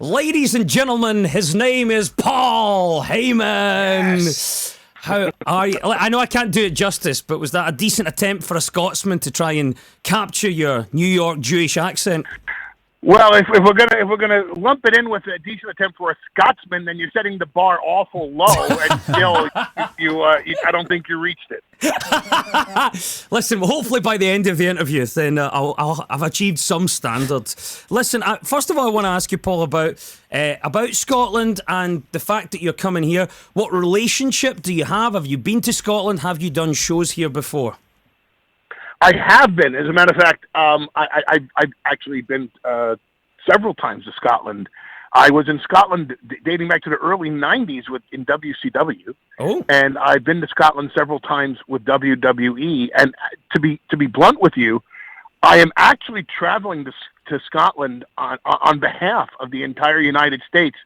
Ladies and gentlemen, his name is Paul Heyman. Yes. How are you? I know I can't do it justice, but was that a decent attempt for a Scotsman to try and capture your New York Jewish accent? Well, if we're gonna lump it in with a decent attempt for a Scotsman, then you're setting the bar awful low, and still, I don't think you reached it. Listen, well, hopefully by the end of the interview, then I've achieved some standard. Listen, first of all, I want to ask you, Paul, about Scotland and the fact that you're coming here. What relationship do you have? Have you been to Scotland? Have you done shows here before? I have been. As a matter of fact, I've actually been several times to Scotland. I was in Scotland dating back to the early 90s in WCW. Oh. And I've been to Scotland several times with WWE. And to be blunt with you, I am actually traveling to Scotland on behalf of the entire United States,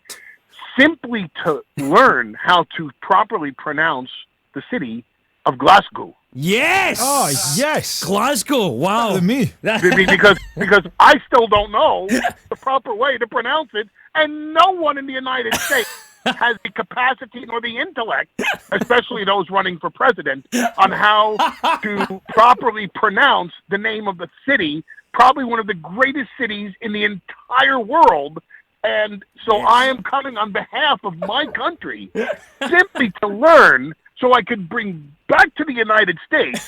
simply to learn how to properly pronounce the city of Glasgow. Yes! Oh, yes. Glasgow, wow. Better than me. because I still don't know the proper way to pronounce it, and no one in the United States has the capacity nor the intellect, especially those running for president, on how to properly pronounce the name of the city, probably one of the greatest cities in the entire world. And so I am coming on behalf of my country simply to learn so I could bring back to the United States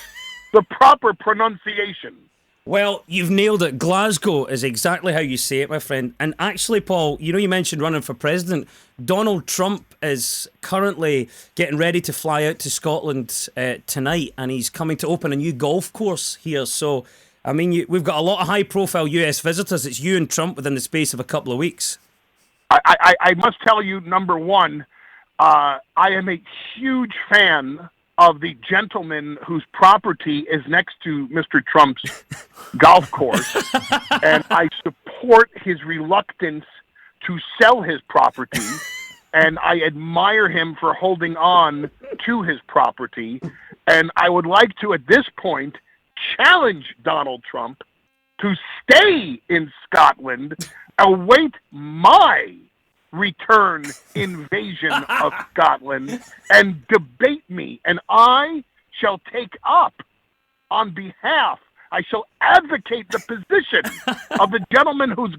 the proper pronunciation. Well, you've nailed it. Glasgow is exactly how you say it, my friend. And actually, Paul, you mentioned running for president. Donald Trump is currently getting ready to fly out to Scotland tonight, and he's coming to open a new golf course here. So, I mean, we've got a lot of high-profile US visitors. It's you and Trump within the space of a couple of weeks. I must tell you, number one, I am a huge fan of the gentleman whose property is next to Mr. Trump's golf course, and I support his reluctance to sell his property, and I admire him for holding on to his property, and I would like to, at this point, challenge Donald Trump to stay in Scotland, await my return invasion of Scotland, and debate me, and I shall take up on behalf, I shall advocate the position of the gentleman whose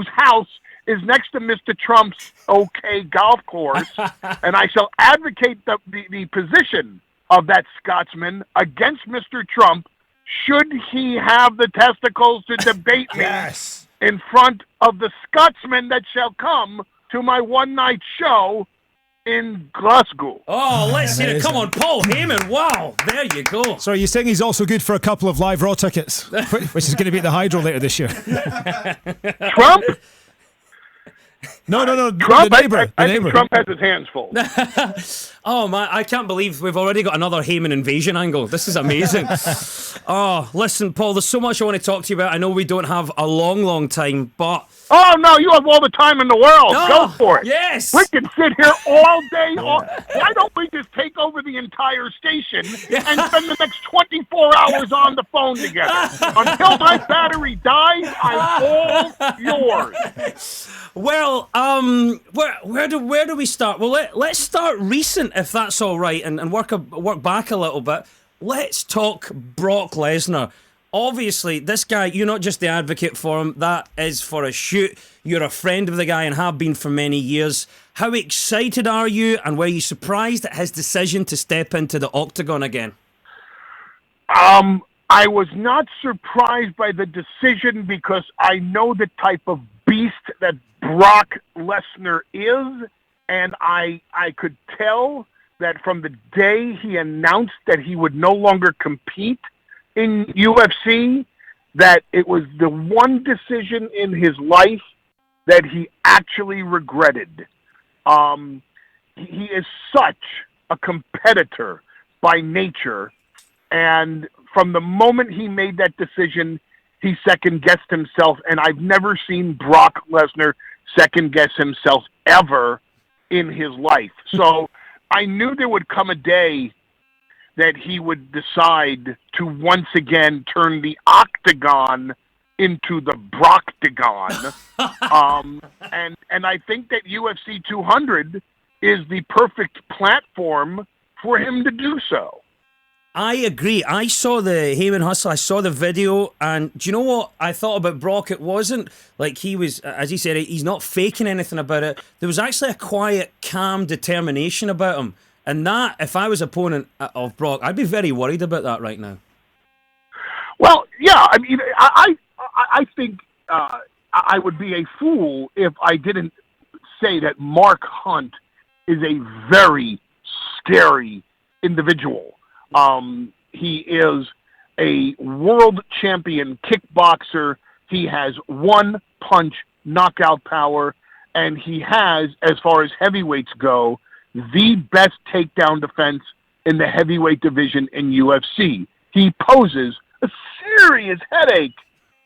house is next to Mr. Trump's golf course, and I shall advocate the position of that Scotsman against Mr. Trump should he have the testicles to debate me. Yes. In front of the Scotsman that shall come to my one-night show in Glasgow. Oh, let's hear it. Come on, Paul Heyman. Wow, there you go. So you're saying he's also good for a couple of live Raw tickets, which is going to be at the Hydro later this year. Trump? No. Trump, the neighbor. I think Trump has his hands full. Oh, man, I can't believe we've already got another Heyman invasion angle. This is amazing. Oh, listen, Paul, there's so much I want to talk to you about. I know we don't have a long time, but... Oh, no, you have all the time in the world. Go for it. Yes. We can sit here all day. Why don't we just take over the entire station and spend the next 24 hours on the phone together? Until my battery dies, I'm all yours. Well, where do we start? Well, let's start recent, if that's all right, and work back a little bit. Let's talk Brock Lesnar. Obviously, this guy, you're not just the advocate for him. That is for a shoot. You're a friend of the guy and have been for many years. How excited are you, and were you surprised at his decision to step into the octagon again? I was not surprised by the decision because I know the type of beast that Brock Lesnar is, and I could tell that from the day he announced that he would no longer compete in UFC, that it was the one decision in his life that he actually regretted. He is such a competitor by nature, and from the moment he made that decision, he second-guessed himself, and I've never seen Brock Lesnar second-guess himself ever in his life. So I knew there would come a day that he would decide to once again turn the octagon into the Brocktagon. And I think that UFC 200 is the perfect platform for him to do so. I agree. I saw the Heyman Hustle. I saw the video, and do you know what I thought about Brock? It wasn't like he was, as he said, he's not faking anything about it. There was actually a quiet, calm determination about him. And that, if I was opponent of Brock, I'd be very worried about that right now. Well, yeah, I mean, I think I would be a fool if I didn't say that Mark Hunt is a very scary individual. He is a world champion kickboxer. He has one-punch knockout power, and he has, as far as heavyweights go, the best takedown defense in the heavyweight division in UFC. He poses a serious headache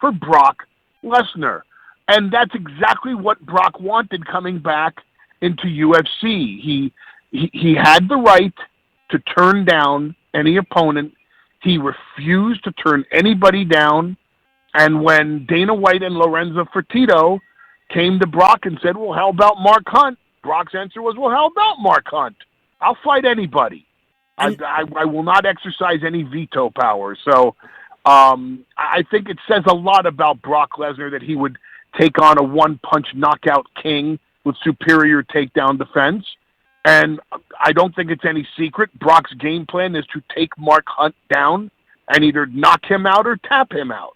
for Brock Lesnar, and that's exactly what Brock wanted coming back into UFC. He had the right to turn down any opponent. He refused to turn anybody down. And when Dana White and Lorenzo Fertitta came to Brock and said, well, how about Mark Hunt? Brock's answer was, well, how about Mark Hunt? I'll fight anybody. I will not exercise any veto power. So I think it says a lot about Brock Lesnar that he would take on a one-punch knockout king with superior takedown defense. And I don't think it's any secret. Brock's game plan is to take Mark Hunt down and either knock him out or tap him out.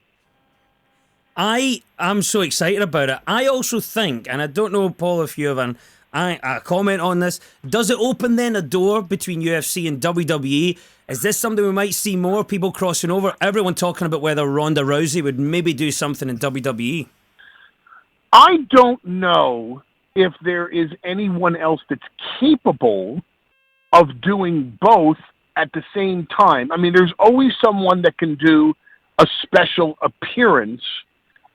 I am so excited about it. I also think, and I don't know, Paul, if you have a comment on this, does it open then a door between UFC and WWE? Is this something we might see more people crossing over? Everyone talking about whether Ronda Rousey would maybe do something in WWE. I don't know if there is anyone else that's capable of doing both at the same time. I mean, there's always someone that can do a special appearance,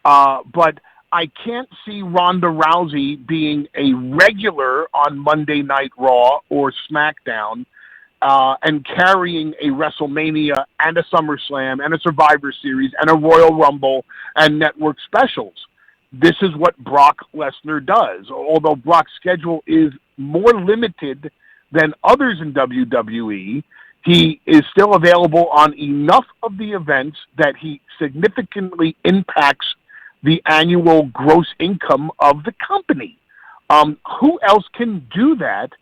but I can't see Ronda Rousey being a regular on Monday Night Raw or SmackDown and carrying a WrestleMania and a SummerSlam and a Survivor Series and a Royal Rumble and network specials. This is what Brock Lesnar does. Although Brock's schedule is more limited than others in WWE, he is still available on enough of the events that he significantly impacts the annual gross income of the company. Who else can do that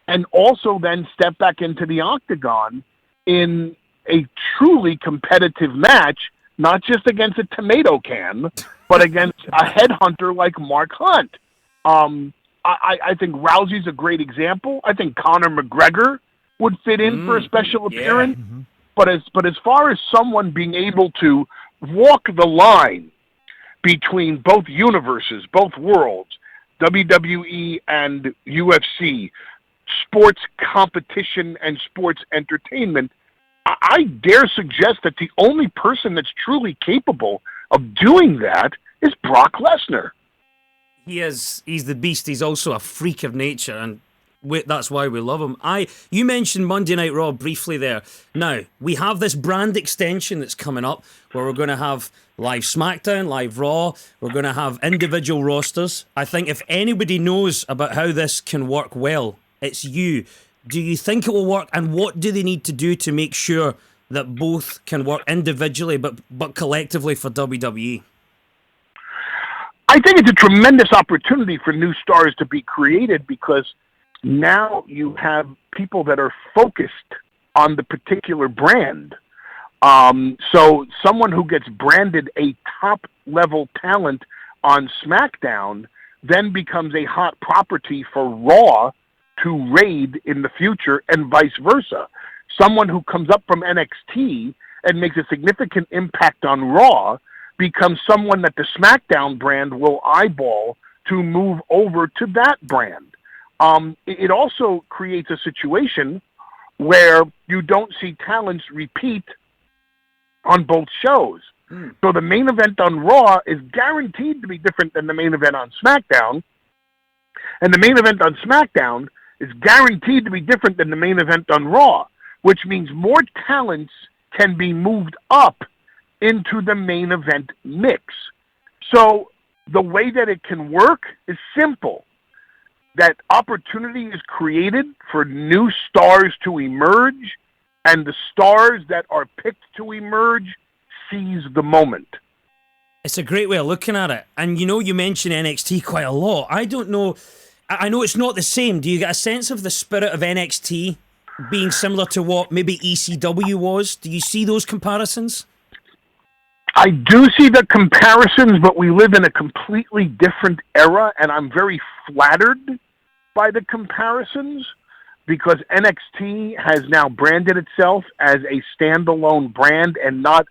and also then step back into the octagon in a truly competitive match, not just against a tomato can, but against a headhunter like Mark Hunt? I think Rousey's a great example. I think Conor McGregor would fit in for a special appearance. Yeah. Mm-hmm. But as far as someone being able to walk the line between both universes, both worlds, WWE and UFC, sports competition and sports entertainment, I dare suggest that the only person that's truly capable of doing that is Brock Lesnar. He's the beast. He's also a freak of nature, and that's why we love him. You mentioned Monday Night Raw briefly there. Now, we have this brand extension that's coming up where we're going to have live SmackDown, live Raw. We're going to have individual rosters. I think if anybody knows about how this can work well, it's you. Do you think it will work, and what do they need to do to make sure that both can work individually but collectively for WWE? I think it's a tremendous opportunity for new stars to be created because now you have people that are focused on the particular brand. So someone who gets branded a top-level talent on SmackDown then becomes a hot property for Raw to raid in the future, and vice versa. Someone who comes up from NXT and makes a significant impact on Raw becomes someone that the SmackDown brand will eyeball to move over to that brand. It also creates a situation where you don't see talents repeat on both shows. So the main event on Raw is guaranteed to be different than the main event on SmackDown, and the main event on SmackDown is guaranteed to be different than the main event on Raw, which means more talents can be moved up into the main event mix. So the way that it can work is simple. That opportunity is created for new stars to emerge, and the stars that are picked to emerge seize the moment. It's a great way of looking at it. And you mention NXT quite a lot. I don't know. I know it's not the same. Do you get a sense of the spirit of NXT being similar to what maybe ECW was? Do you see those comparisons? I do see the comparisons, but we live in a completely different era, and I'm very flattered by the comparisons because NXT has now branded itself as a standalone brand and not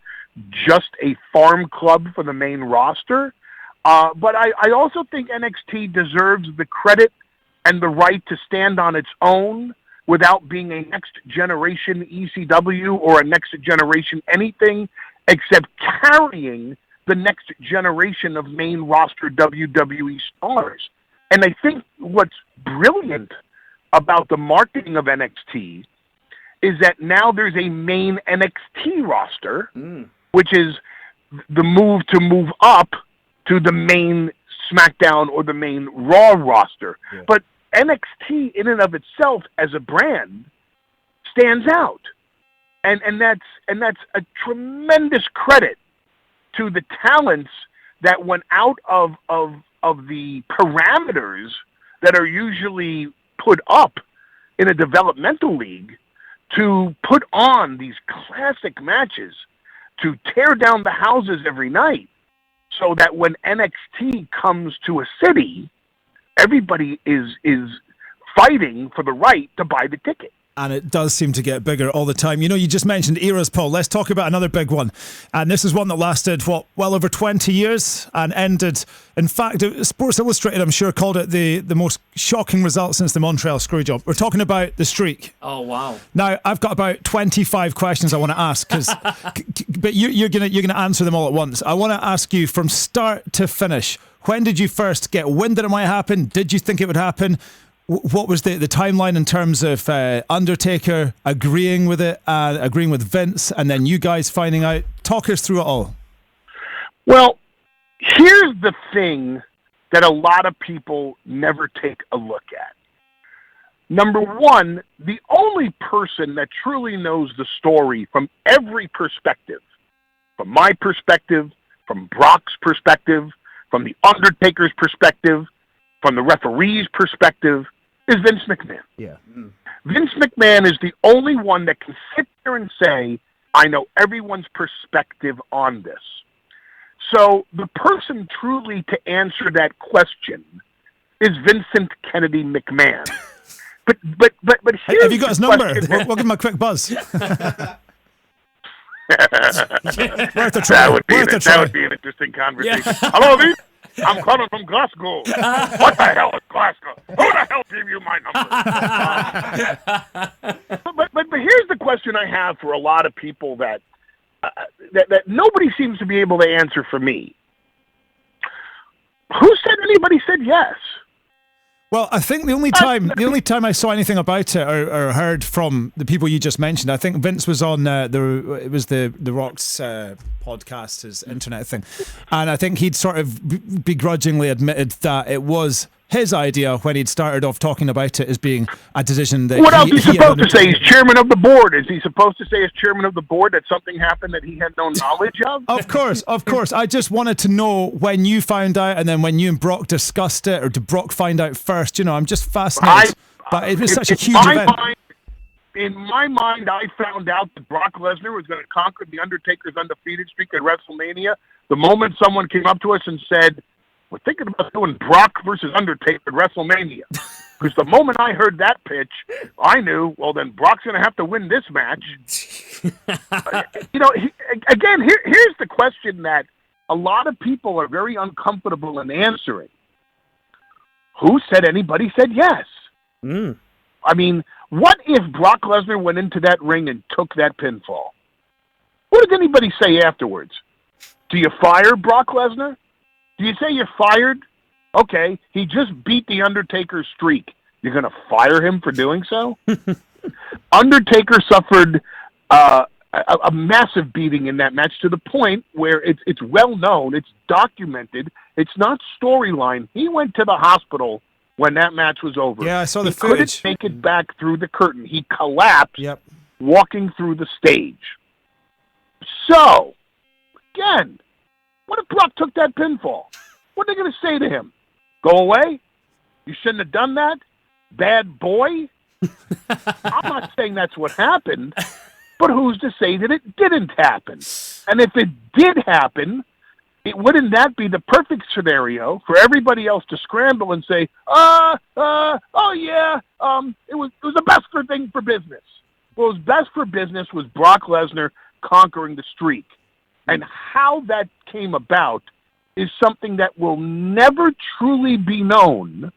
just a farm club for the main roster. But I also think NXT deserves the credit and the right to stand on its own without being a next-generation ECW or a next-generation anything, except carrying the next generation of main roster WWE stars. And I think what's brilliant about the marketing of NXT is that now there's a main NXT roster, which is the move up to the main SmackDown or the main Raw roster. Yeah. But NXT in and of itself as a brand stands out. And that's a tremendous credit to the talents that went out of the parameters that are usually put up in a developmental league to put on these classic matches, to tear down the houses every night, so that when NXT comes to a city, everybody is fighting for the right to buy the ticket. And it does seem to get bigger all the time. You just mentioned eras, Paul. Let's talk about another big one. And this is one that lasted, well over 20 years and ended, in fact, Sports Illustrated, I'm sure, called it the most shocking result since the Montreal Screwjob. We're talking about the streak. Oh, wow. Now, I've got about 25 questions I want to ask, but you're gonna answer them all at once. I want to ask you from start to finish, when did you first get wind that it might happen? Did you think it would happen? What was the timeline in terms of Undertaker agreeing with it, agreeing with Vince, and then you guys finding out? Talk us through it all. Well, here's the thing that a lot of people never take a look at. Number one, the only person that truly knows the story from every perspective, from my perspective, from Brock's perspective, from the Undertaker's perspective, from the referee's perspective, is Vince McMahon. Yeah. Vince McMahon is the only one that can sit there and say, I know everyone's perspective on this. So the person truly to answer that question is Vincent Kennedy McMahon. But have you got his number? We'll give him a quick buzz. Worth a try. That would be an interesting conversation. Yeah. Hello, Vince. I'm calling from Glasgow. What the hell is Glasgow? Who the hell gave you my number? But here's the question I have for a lot of people that nobody seems to be able to answer for me. Who said anybody said yes? Well, I think the only time I saw anything about it or heard from the people you just mentioned, I think Vince was on the Rock's podcast, his internet thing, and I think he'd sort of begrudgingly admitted that it was his idea when he'd started off talking about it as being a decision that what else is he supposed to say? He's chairman of the board. Is he supposed to say as chairman of the board that something happened that he had no knowledge of? Of course. I just wanted to know when you found out and then when you and Brock discussed it, or did Brock find out first? I'm just fascinated. But it was such a huge event. In my mind, I found out that Brock Lesnar was going to conquer The Undertaker's undefeated streak at WrestleMania the moment someone came up to us and said, we're thinking about doing Brock versus Undertaker at WrestleMania. Because the moment I heard that pitch, I knew, well, then Brock's going to have to win this match. Here's the question that a lot of people are very uncomfortable in answering. Who said anybody said yes? I mean, what if Brock Lesnar went into that ring and took that pinfall? What did anybody say afterwards? Do you fire Brock Lesnar? Do you say you're fired? Okay, he just beat The Undertaker's streak. You're going to fire him for doing so? Undertaker suffered a massive beating in that match to the point where it's well known, it's documented, it's not storyline. He went to the hospital when that match was over. Yeah, I saw the footage. footage. Couldn't make it back through the curtain. He collapsed walking through the stage. So, again, what if Brock took that pinfall? What are they going to say to him? Go away? You shouldn't have done that? Bad boy? I'm not saying that's what happened, but who's to say that it didn't happen? And if it did happen, wouldn't that be the perfect scenario for everybody else to scramble and say, it was the best thing for business. What was best for business was Brock Lesnar conquering the streak. And how that came about is something that will never truly be known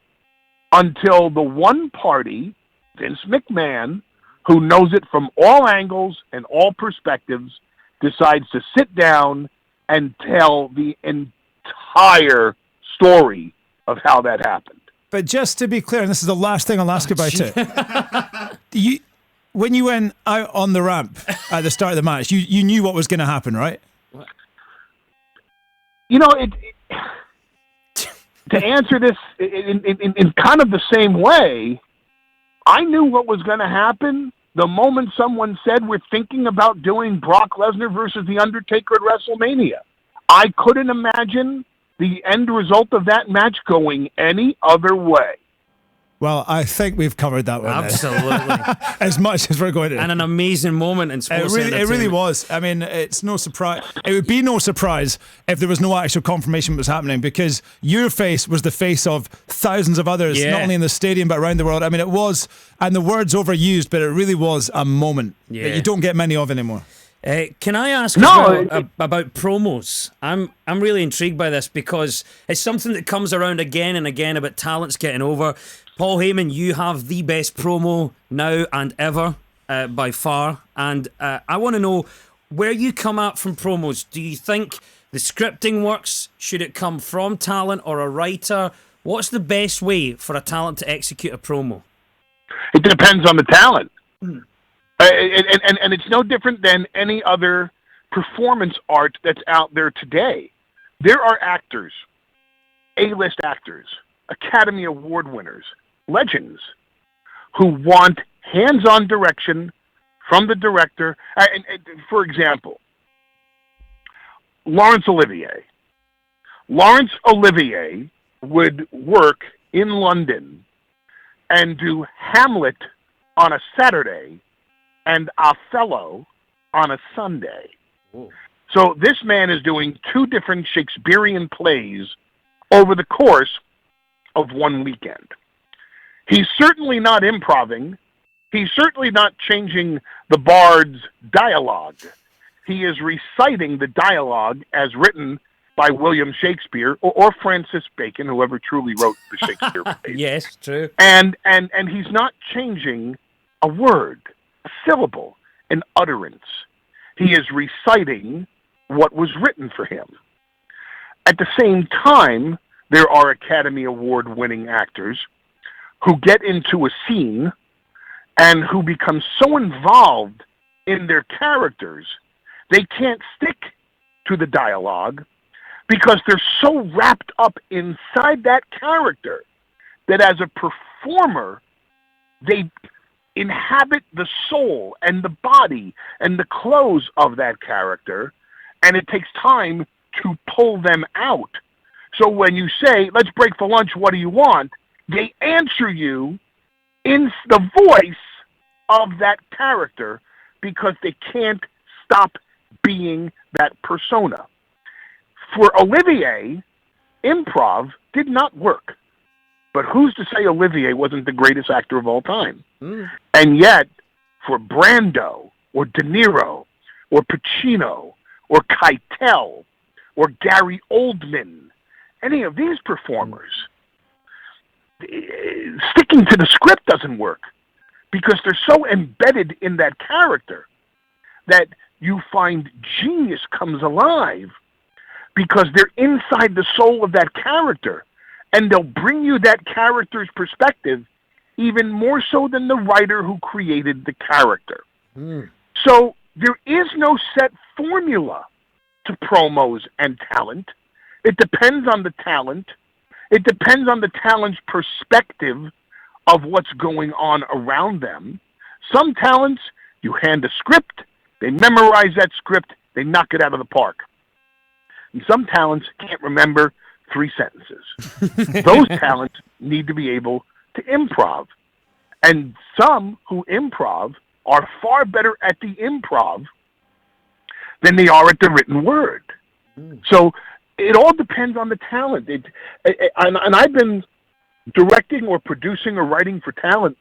until the one party, Vince McMahon, who knows it from all angles and all perspectives, decides to sit down and tell the entire story of how that happened. But just to be clear, and this is the last thing I'll ask about it. When you went out on the ramp at the start of the match, you knew what was going to happen, right? You know, to answer this in kind of the same way, I knew what was going to happen the moment someone said we're thinking about doing Brock Lesnar versus The Undertaker at WrestleMania. I couldn't imagine the end result of that match going any other way. Well, I think we've covered that one. Absolutely. As much as we're going to. And an amazing moment in sports It really was. I mean, it's no surprise. It would be no surprise if there was no actual confirmation what was happening, because your face was the face of thousands of others, not only in the stadium but around the world. I mean, it was, and the word's overused, but it really was a moment that you don't get many of anymore. Can I ask about promos? I'm really intrigued by this because it's something that comes around again and again about talents getting over. Paul Heyman, you have the best promo now and ever by far. And I want to know where you come at from promos. Do you think the scripting works? Should it come from talent or a writer? What's the best way for a talent to execute a promo? It depends on the talent. And it's no different than any other performance art that's out there today. There are actors, A-list actors, Academy Award winners, legends, who want hands-on direction from the director. For example, Laurence Olivier. Laurence Olivier would work in London and do Hamlet on a Saturday and Othello on a Sunday. Whoa. So this man is doing two different Shakespearean plays over the course of one weekend. He's certainly not improvising. He's certainly not changing the bard's dialogue. He is reciting the dialogue as written by William Shakespeare or Francis Bacon, whoever truly wrote the Shakespeare plays. Yes, true. And he's not changing a word, a syllable, an utterance. He is reciting what was written for him. At the same time, there are Academy Award-winning actors who get into a scene and who become so involved in their characters, they can't stick to the dialogue because they're so wrapped up inside that character that as a performer, they inhabit the soul and the body and the clothes of that character, and it takes time to pull them out. So when you say, let's break for lunch, what do you want? They answer you in the voice of that character because they can't stop being that persona. For Olivier, improv did not work. But who's to say Olivier wasn't the greatest actor of all time? Mm. And yet, for Brando, or De Niro, or Pacino, or Keitel, or Gary Oldman, any of these performers, sticking to the script doesn't work because they're so embedded in that character that you find genius comes alive because they're inside the soul of that character, and they'll bring you that character's perspective even more so than the writer who created the character. Mm. So there is no set formula to promos and talent. It depends on the talent. It depends on the talent's perspective of what's going on around them. Some talents, you hand a script, they memorize that script, they knock it out of the park. And some talents can't remember 3 sentences. Those talents need to be able to improv. And some who improv are far better at the improv than they are at the written word. So it all depends on the talent. And I've been directing or producing or writing for talent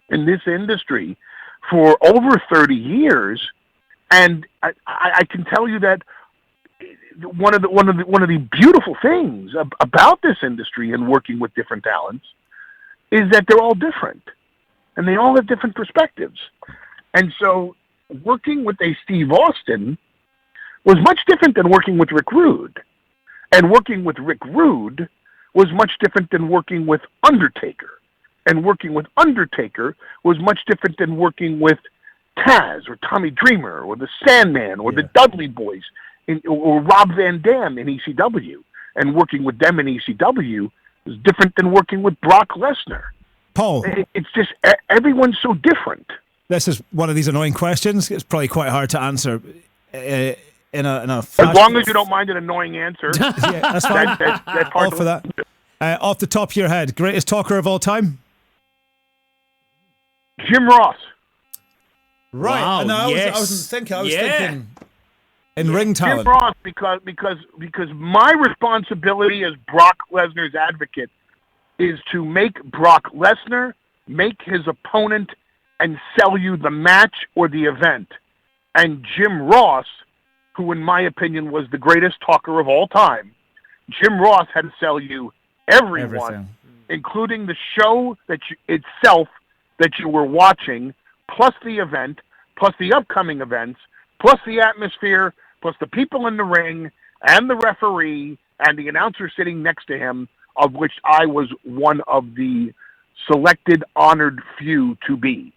in this industry for over 30 years, and I can tell you that one of the beautiful things about this industry and working with different talents is that they're all different, and they all have different perspectives. And so working with a Steve Austin was much different than working with Rick Rude. And working with Rick Rude was much different than working with Undertaker. And working with Undertaker was much different than working with Taz or Tommy Dreamer or the Sandman or the Dudley Boys or Rob Van Dam in ECW. And working with them in ECW was different than working with Brock Lesnar. Paul. It's just everyone's so different. This is one of these annoying questions. It's probably quite hard to answer. As long as you don't mind an annoying answer. Yeah, that's fine. That's hard for that. Off the top of your head, greatest talker of all time? Jim Ross. Right. Wow, No, I yes. wasn't thinking. I was thinking in ring talent. Jim Ross, because my responsibility as Brock Lesnar's advocate is to make Brock Lesnar make his opponent and sell you the match or the event. And Jim Ross, who in my opinion was the greatest talker of all time, Jim Ross had to sell you everything, including the show itself that you were watching, plus the event, plus the upcoming events, plus the atmosphere, plus the people in the ring, and the referee, and the announcer sitting next to him, of which I was one of the selected, honored few to be.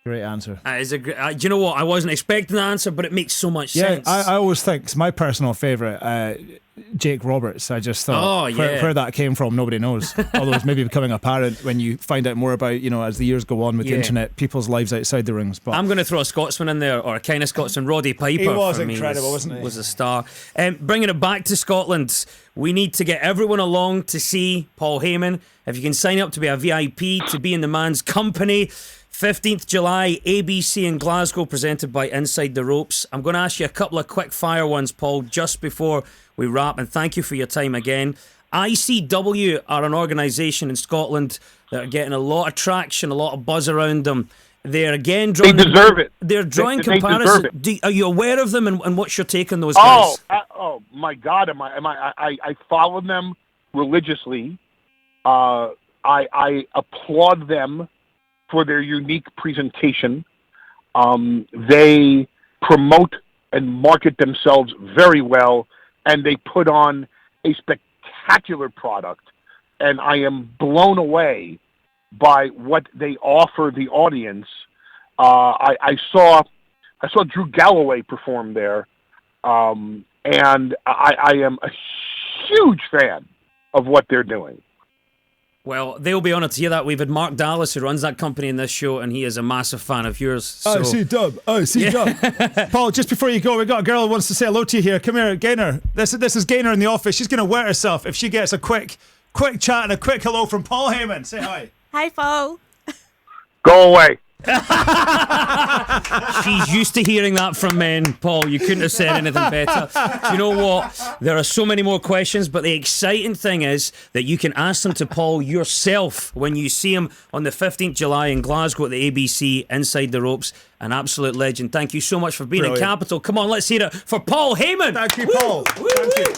Great answer. Do you know what? I wasn't expecting the answer, but it makes so much sense. I always think it's my personal favourite, Jake Roberts. I just thought where that came from, nobody knows. Although it's maybe becoming apparent when you find out more about, as the years go on with the internet, people's lives outside the rings. But I'm going to throw a Scotsman in there, or a kind of Scotsman. Roddy Piper. He was for incredible, me wasn't he? Was a star. Bringing it back to Scotland, we need to get everyone along to see Paul Heyman. If you can sign up to be a VIP, to be in the man's company. 15th July, ABC in Glasgow, presented by Inside the Ropes. I'm going to ask you a couple of quick fire ones, Paul, just before we wrap, and thank you for your time again. ICW are an organisation in Scotland that are getting a lot of traction, a lot of buzz around them. They're again drawing... They deserve it. They're drawing they comparisons. Are you aware of them, and what's your take on those guys? Oh my God! I follow them religiously. I applaud them for their unique presentation. They promote and market themselves very well, and they put on a spectacular product. And I am blown away by what they offer the audience. I saw Drew Galloway perform there, and I am a huge fan of what they're doing. Well, they'll be honoured to hear that. We've had Mark Dallas, who runs that company in this show, and he is a massive fan of yours. So. Dub. Paul, just before you go, we've got a girl who wants to say hello to you here. Come here, Gaynor. This is Gaynor in the office. She's going to wet herself if she gets a quick chat and a quick hello from Paul Heyman. Say hi. Hi, Paul. Go away. She's used to hearing that from men, Paul. You couldn't have said anything better. Do you know what? There are so many more questions, but the exciting thing is that you can ask them to Paul yourself when you see him on the 15th July in Glasgow at the ABC Inside the Ropes. An absolute legend. Thank you so much for being in Capital. Come on, let's hear it for Paul Heyman. Thank you, Paul. Woo, Thank woo. you.